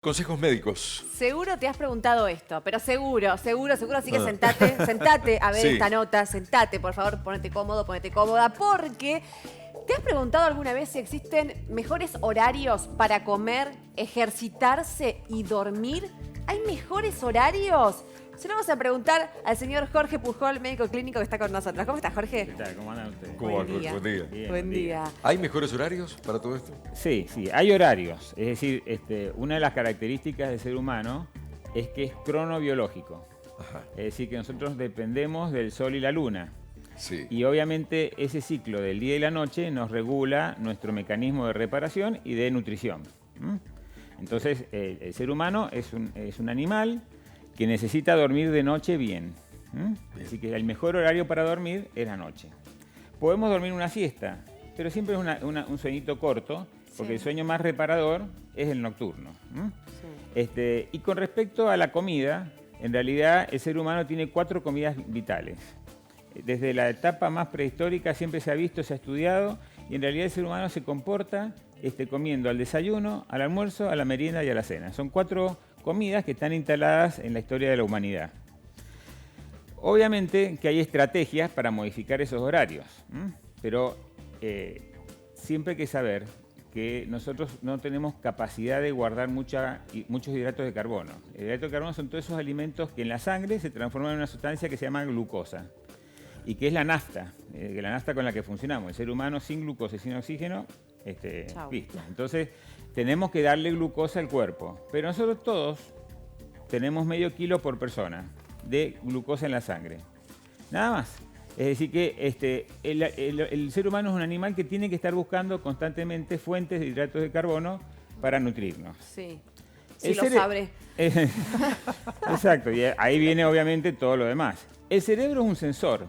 Consejos médicos. Seguro te has preguntado esto, pero seguro, así que sentate a ver Sí. esta nota, sentate, por favor, ponete cómodo, ponete cómoda, porque ¿te has preguntado alguna vez si existen mejores horarios para comer, ejercitarse y dormir? ¿Hay mejores horarios? Se lo vamos a preguntar al señor Jorge Pujol, médico clínico que está con nosotros. ¿Cómo estás, Jorge? ¿Qué tal? ¿Cómo andan ustedes? ¿Cómo va? Buen día. Buen día. Bien, Buen día. ¿Hay mejores horarios para todo esto? Sí, hay horarios. Es decir, una de las características del ser humano es que es cronobiológico. Ajá. Es decir, que nosotros dependemos del sol y la luna. Sí. Y obviamente ese ciclo del día y la noche nos regula nuestro mecanismo de reparación y de nutrición. Entonces, el ser humano es un animal que necesita dormir de noche bien. Así que el mejor horario para dormir es la noche. Podemos dormir una siesta, pero siempre es un sueñito corto, porque Sí. el sueño más reparador es el nocturno. Sí. Y con respecto a la comida, en realidad el ser humano tiene 4 comidas vitales. Desde la etapa más prehistórica siempre se ha visto, se ha estudiado, y en realidad el ser humano se comporta comiendo al desayuno, al almuerzo, a la merienda y a la cena. Son 4 comidas que están instaladas en la historia de la humanidad. Obviamente que hay estrategias para modificar esos horarios, pero siempre hay que saber que nosotros no tenemos capacidad de guardar muchos hidratos de carbono. El hidrato de carbono son todos esos alimentos que en la sangre se transforman en una sustancia que se llama glucosa y que es la nafta, la nafta con la que funcionamos. El ser humano sin glucosa y sin oxígeno, Chau. listo. Entonces tenemos que darle glucosa al cuerpo, pero nosotros todos tenemos medio kilo por persona de glucosa en la sangre. Nada más. Es decir que el ser humano es un animal que tiene que estar buscando constantemente fuentes de hidratos de carbono para nutrirnos. Sí. Sí, El lo cere- sabré. Exacto, y ahí viene obviamente todo lo demás. El cerebro es un sensor.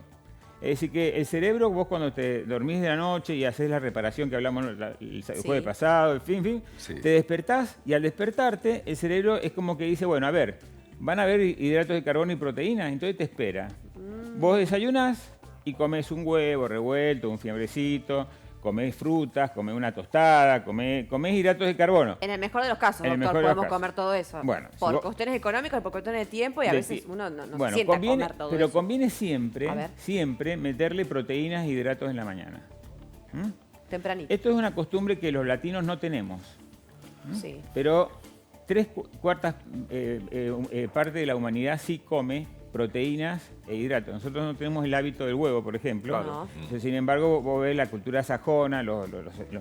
Es decir que el cerebro, vos cuando te dormís de la noche y haces la reparación que hablamos el jueves pasado, en fin, Sí. te despertás y al despertarte el cerebro es como que dice, bueno, a ver, van a haber hidratos de carbono y proteínas, entonces te espera. Vos desayunás y comes un huevo revuelto, un fiambrecito, comés frutas, comés una tostada, comés hidratos de carbono. En el mejor de los casos, En el doctor, mejor de los podemos casos. comer todo eso. Bueno, por si vos- cuestiones económicas y por cuestiones de tiempo, y a De veces ti- uno no bueno, se sienta a conviene, comer todo pero eso. conviene A ver. siempre meterle proteínas e hidratos en la mañana. Tempranito. Esto es una costumbre que los latinos no tenemos, Sí. pero 3/4 parte de la humanidad sí come proteínas e hidratos. Nosotros no tenemos el hábito del huevo, por ejemplo. Claro. Entonces, sin embargo, vos ves la cultura sajona, los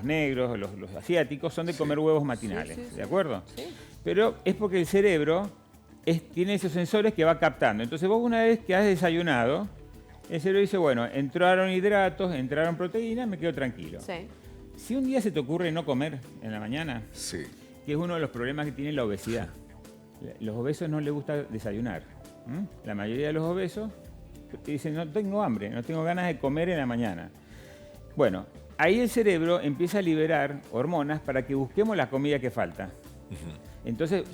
negros, los asiáticos, son de comer huevos matinales, Sí, sí, sí. ¿de acuerdo? Sí. Pero es porque el cerebro tiene esos sensores que va captando. Entonces vos una vez que has desayunado, el cerebro dice, bueno, entraron hidratos, entraron proteínas, me quedo tranquilo. Sí. Si un día se te ocurre no comer en la mañana, Sí. que es uno de los problemas que tiene la obesidad. Los obesos no les gusta desayunar. La mayoría de los obesos dicen, no tengo hambre, no tengo ganas de comer en la mañana. Bueno, ahí el cerebro empieza a liberar hormonas para que busquemos la comida que falta. Entonces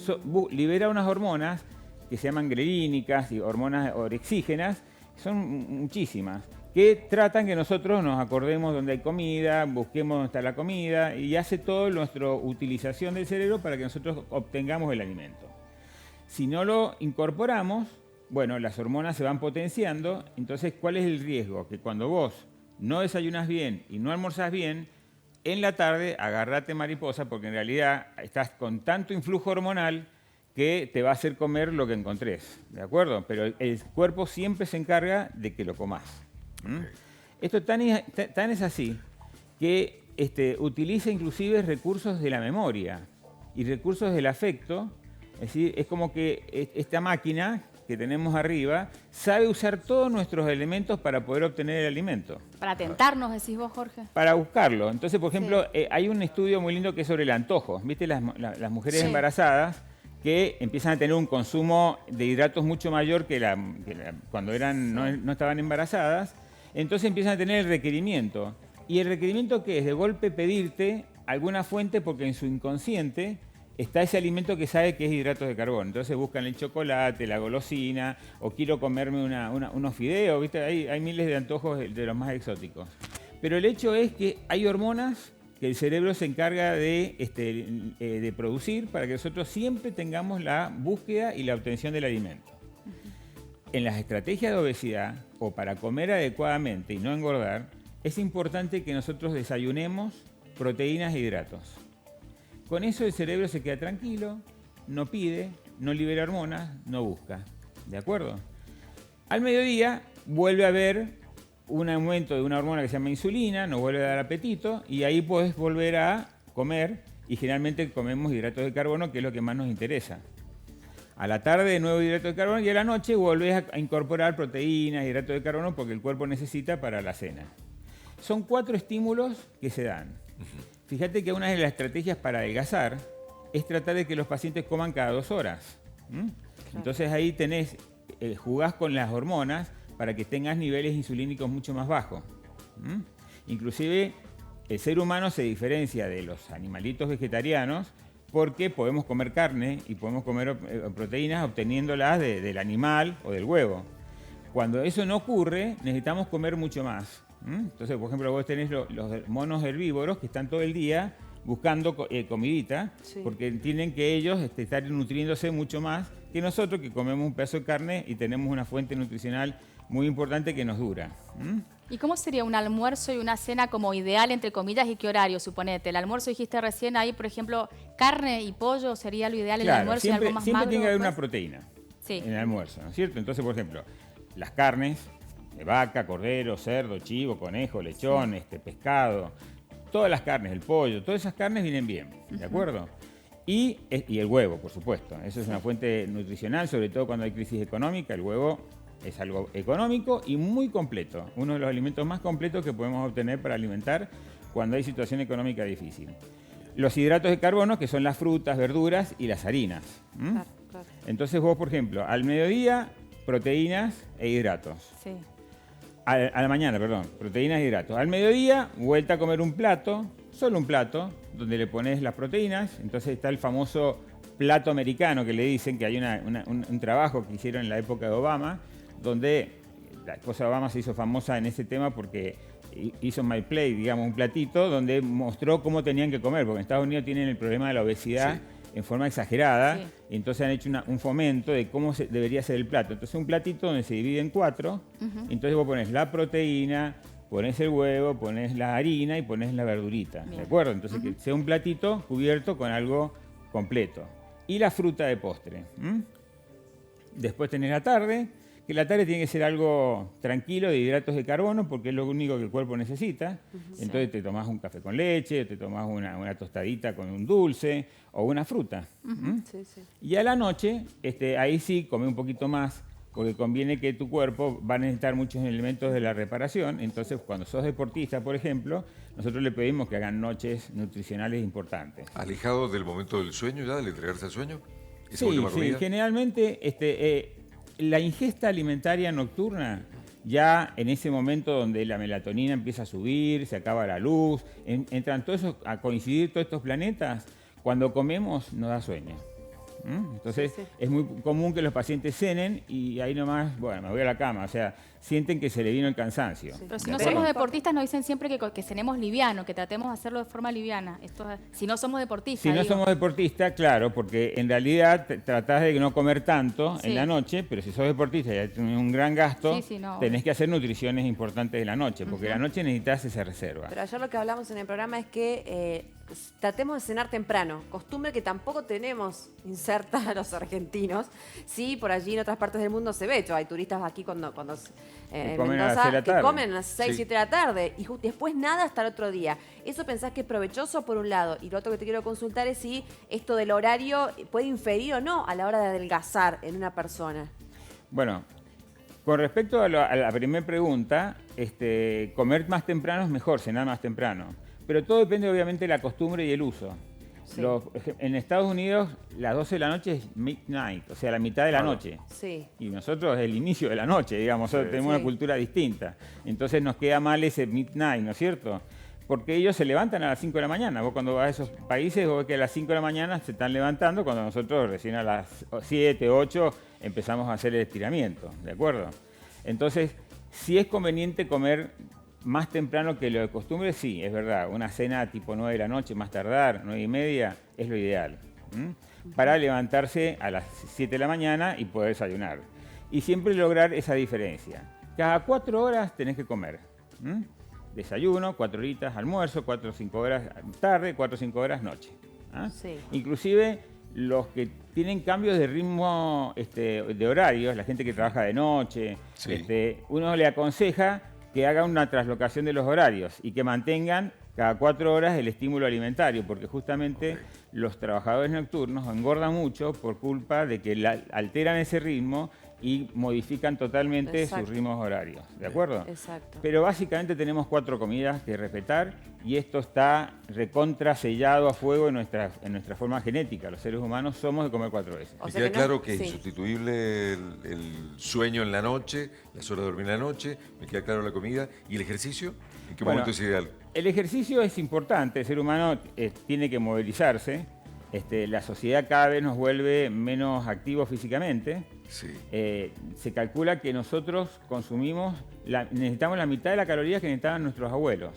libera unas hormonas que se llaman grelínicas y hormonas orexígenas, son muchísimas, que tratan que nosotros nos acordemos dónde hay comida, busquemos dónde está la comida y hace todo nuestra utilización del cerebro para que nosotros obtengamos el alimento. Si no lo incorporamos, bueno, las hormonas se van potenciando, entonces ¿cuál es el riesgo? Que cuando vos no desayunás bien y no almorzás bien, en la tarde agárrate mariposa porque en realidad estás con tanto influjo hormonal que te va a hacer comer lo que encontrés, ¿de acuerdo? Pero el cuerpo siempre se encarga de que lo comás. Esto tan es así que utiliza inclusive recursos de la memoria y recursos del afecto. Es decir, es como que esta máquina que tenemos arriba sabe usar todos nuestros elementos para poder obtener el alimento, Para tentarnos, decís vos, Jorge. para buscarlo. Entonces, por ejemplo, hay un estudio muy lindo que es sobre el antojo. ¿Viste? Las mujeres Sí. embarazadas que empiezan a tener un consumo de hidratos mucho mayor que cuando no estaban embarazadas, entonces empiezan a tener el requerimiento. ¿Y el requerimiento qué es? De golpe pedirte alguna fuente porque en su inconsciente está ese alimento que sabe que es hidratos de carbono. Entonces buscan el chocolate, la golosina, o quiero comerme unos fideos, ¿viste? Hay miles de antojos de los más exóticos. Pero el hecho es que hay hormonas que el cerebro se encarga de producir para que nosotros siempre tengamos la búsqueda y la obtención del alimento. En las estrategias de obesidad, o para comer adecuadamente y no engordar, es importante que nosotros desayunemos proteínas e hidratos. Con eso el cerebro se queda tranquilo, no pide, no libera hormonas, no busca. ¿De acuerdo? Al mediodía vuelve a haber un aumento de una hormona que se llama insulina, nos vuelve a dar apetito y ahí puedes volver a comer y generalmente comemos hidratos de carbono, que es lo que más nos interesa. A la tarde de nuevo hidratos de carbono y a la noche volvés a incorporar proteínas, hidratos de carbono porque el cuerpo necesita para la cena. Son 4 estímulos que se dan. Fíjate que una de las estrategias para adelgazar es tratar de que los pacientes coman cada 2 horas. Claro. Entonces ahí jugás con las hormonas para que tengas niveles insulínicos mucho más bajos. Inclusive el ser humano se diferencia de los animalitos vegetarianos porque podemos comer carne y podemos comer proteínas obteniéndolas del animal o del huevo. Cuando eso no ocurre, necesitamos comer mucho más. Entonces, por ejemplo, vos tenés los monos herbívoros que están todo el día buscando comidita, sí, porque tienen que ellos estar nutriéndose mucho más que nosotros, que comemos un pedazo de carne y tenemos una fuente nutricional muy importante que nos dura. ¿Y cómo sería un almuerzo y una cena como ideal, entre comillas, y qué horario, suponete? El almuerzo dijiste recién ahí, por ejemplo, carne y pollo sería lo ideal, claro, el almuerzo, siempre, y algo más siempre magro. tiene que haber Pues una proteína, sí, en el almuerzo, ¿no es cierto? Entonces, por ejemplo, las carnes de vaca, cordero, cerdo, chivo, conejo, lechón, sí, pescado, todas las carnes, el pollo, todas esas carnes vienen bien, ¿de acuerdo? Y el huevo, por supuesto. Eso es una fuente nutricional, sobre todo cuando hay crisis económica. El huevo es algo económico y muy completo. Uno de los alimentos más completos que podemos obtener para alimentar cuando hay situación económica difícil. Los hidratos de carbono, que son las frutas, verduras y las harinas. Claro, claro. Entonces vos, por ejemplo, al mediodía, proteínas e hidratos. sí. A la mañana, perdón, proteínas e hidratos. Al mediodía, vuelta a comer un plato, solo un plato, donde le pones las proteínas. Entonces está el famoso plato americano que le dicen, que hay un trabajo que hicieron en la época de Obama, donde la esposa de Obama se hizo famosa en ese tema porque hizo My Plate, digamos, un platito donde mostró cómo tenían que comer, porque en Estados Unidos tienen el problema de la obesidad, sí, en forma exagerada, sí, y entonces han hecho un fomento de cómo debería ser el plato. Entonces un platito donde se divide en 4, entonces vos pones la proteína, pones el huevo, pones la harina y pones la verdurita, bien, ¿de acuerdo? Entonces que sea un platito cubierto con algo completo. Y la fruta de postre. Después tenés la tarde, que la tarde tiene que ser algo tranquilo, de hidratos de carbono, porque es lo único que el cuerpo necesita. Entonces te tomás un café con leche, te tomás una tostadita con un dulce o una fruta. Sí, sí. Y a la noche, ahí sí, come un poquito más, porque conviene que tu cuerpo va a necesitar muchos elementos de la reparación. Entonces, cuando sos deportista, por ejemplo, nosotros le pedimos que hagan noches nutricionales importantes. ¿Alejado del momento del sueño ya, del entregarse al sueño? ¿Esa Sí, última comida? generalmente la ingesta alimentaria nocturna, ya en ese momento donde la melatonina empieza a subir, se acaba la luz, entran todos a coincidir todos estos planetas, cuando comemos nos da sueño. Entonces sí, sí, es muy común que los pacientes cenen y ahí nomás, bueno, me voy a la cama, o sea, sienten que se le vino el cansancio. Sí. Pero si no somos deportistas nos dicen siempre que cenemos liviano, que tratemos de hacerlo de forma liviana. Si no somos deportistas. Si no somos deportistas, claro, porque en realidad tratás de no comer tanto, sí, en la noche, pero si sos deportista y tenés un gran gasto, sí, sí, no, tenés que hacer nutriciones importantes de la noche, porque la noche necesitas esa reserva. Pero ayer lo que hablamos en el programa es que tratemos de cenar temprano, costumbre que tampoco tenemos inserta a los argentinos. Sí, por allí en otras partes del mundo se ve, hay turistas aquí cuando en Mendoza que comen a las 6, sí, 7 de la tarde y después nada hasta el otro día. ¿Eso pensás que es provechoso por un lado? Y lo otro que te quiero consultar es si esto del horario puede inferir o no a la hora de adelgazar en una persona. Bueno, con respecto a la primera pregunta, comer más temprano es mejor, cenar más temprano. Pero todo depende obviamente de la costumbre y el uso. Sí. En Estados Unidos las 12 de la noche es midnight, o sea, la mitad de la noche. Sí. Y nosotros es el inicio de la noche, digamos, sí, tenemos una cultura distinta. Entonces nos queda mal ese midnight, ¿no es cierto? Porque ellos se levantan a las 5 de la mañana. Vos cuando vas a esos países, vos ves que a las 5 de la mañana se están levantando, cuando nosotros recién a las 7, 8 empezamos a hacer el estiramiento, ¿de acuerdo? Entonces, sí es conveniente comer más temprano que lo de costumbre, sí, es verdad. Una cena tipo 9 de la noche, más tardar, 9:30, es lo ideal. Para levantarse a las 7 de la mañana y poder desayunar. Y siempre lograr esa diferencia. Cada 4 horas tenés que comer. Desayuno, 4 horitas, almuerzo, 4 o 5 horas tarde, 4 o 5 horas noche. Sí. Inclusive los que tienen cambios de ritmo de horarios, la gente que trabaja de noche, Sí. uno le aconseja que haga una traslocación de los horarios y que mantengan cada 4 horas el estímulo alimentario, porque justamente los trabajadores nocturnos engordan mucho por culpa de que alteran ese ritmo y modifican totalmente Exacto. sus ritmos horarios, ¿de acuerdo? Exacto. Pero básicamente tenemos 4 comidas que respetar y esto está recontra sellado a fuego en nuestra forma genética. Los seres humanos somos de comer 4 veces. O Me sea queda que no- claro que es sí. insustituible el sueño en la noche, las horas de dormir en la noche, me queda claro la comida. ¿Y el ejercicio? ¿En qué Bueno, momento es ideal? El ejercicio es importante, el ser humano tiene que movilizarse. La sociedad cada vez nos vuelve menos activos físicamente. Sí. Se calcula que nosotros consumimos, necesitamos la mitad de las calorías que necesitaban nuestros abuelos.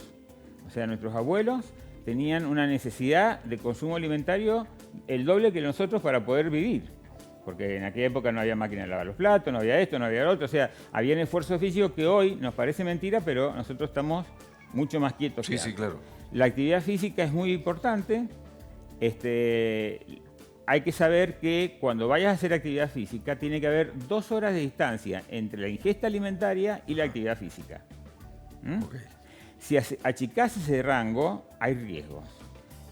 O sea, nuestros abuelos tenían una necesidad de consumo alimentario el doble que nosotros para poder vivir. Porque en aquella época no había máquina de lavar los platos, no había esto, no había lo otro. O sea, había un esfuerzo físico que hoy nos parece mentira, pero nosotros estamos mucho más quietos. Sí, que sí, antes. claro. La actividad física es muy importante. Hay que saber que cuando vayas a hacer actividad física tiene que haber 2 horas de distancia entre la ingesta alimentaria y la actividad física. Ok. Si achicás ese rango, hay riesgos.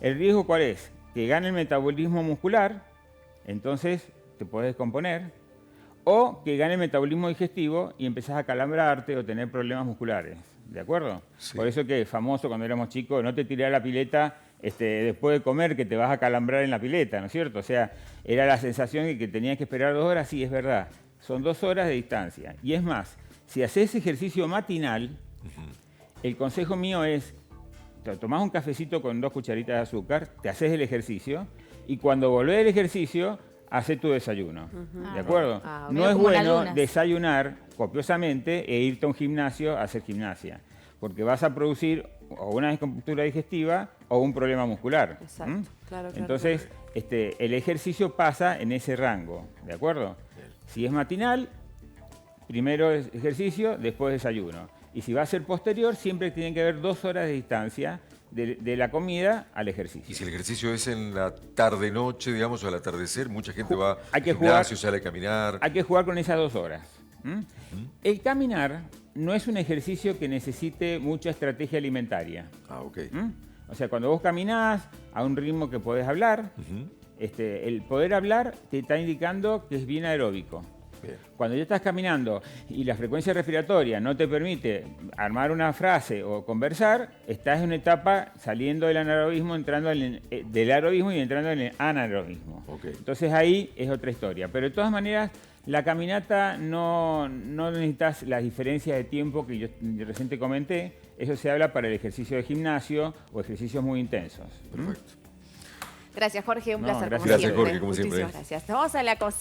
¿El riesgo cuál es? Que gane el metabolismo muscular, entonces te puedes descomponer, o que gane el metabolismo digestivo y empezás a calambrarte o tener problemas musculares. ¿De acuerdo? Sí. Por eso que es famoso cuando éramos chicos, no te tirás a la pileta después de comer, que te vas a calambrar en la pileta, ¿no es cierto? O sea, era la sensación de que tenías que esperar 2 horas, sí, es verdad. Son 2 horas de distancia. Y es más, si haces ejercicio matinal, el consejo mío es, te tomás un cafecito con 2 cucharitas de azúcar, te haces el ejercicio, y cuando volvés del ejercicio, haces tu desayuno. ¿De acuerdo? Ah, No veo es como en bueno ayunas. desayunar copiosamente e irte a un gimnasio a hacer gimnasia, porque vas a producir o una descompostura digestiva o un problema muscular. Exacto. Claro, claro, Entonces, el ejercicio pasa en ese rango, ¿de acuerdo? Si es matinal, primero es ejercicio, después desayuno. Y si va a ser posterior, siempre tienen que haber 2 horas de distancia de la comida al ejercicio. Y si el ejercicio es en la tarde-noche, digamos, o al atardecer, mucha gente va Hay al que gimnasio, jugar- sale a caminar. Hay que jugar con esas 2 horas. El caminar no es un ejercicio que necesite mucha estrategia alimentaria. Ah, ok. O sea, cuando vos caminás a un ritmo que podés hablar, el poder hablar te está indicando que es bien aeróbico. Bien. Cuando ya estás caminando y la frecuencia respiratoria no te permite armar una frase o conversar, estás en una etapa saliendo del anaerobismo, entrando del aerobismo y entrando en el anaerobismo. Ok. Entonces ahí es otra historia. Pero de todas maneras, la caminata no necesitas las diferencias de tiempo que yo recién te comenté. Eso se habla para el ejercicio de gimnasio o ejercicios muy intensos. Perfecto. Gracias, Jorge. Un No, placer, gracias. como Gracias, siempre. Jorge, como siempre. Muchísimas gracias. Vamos a la cocina.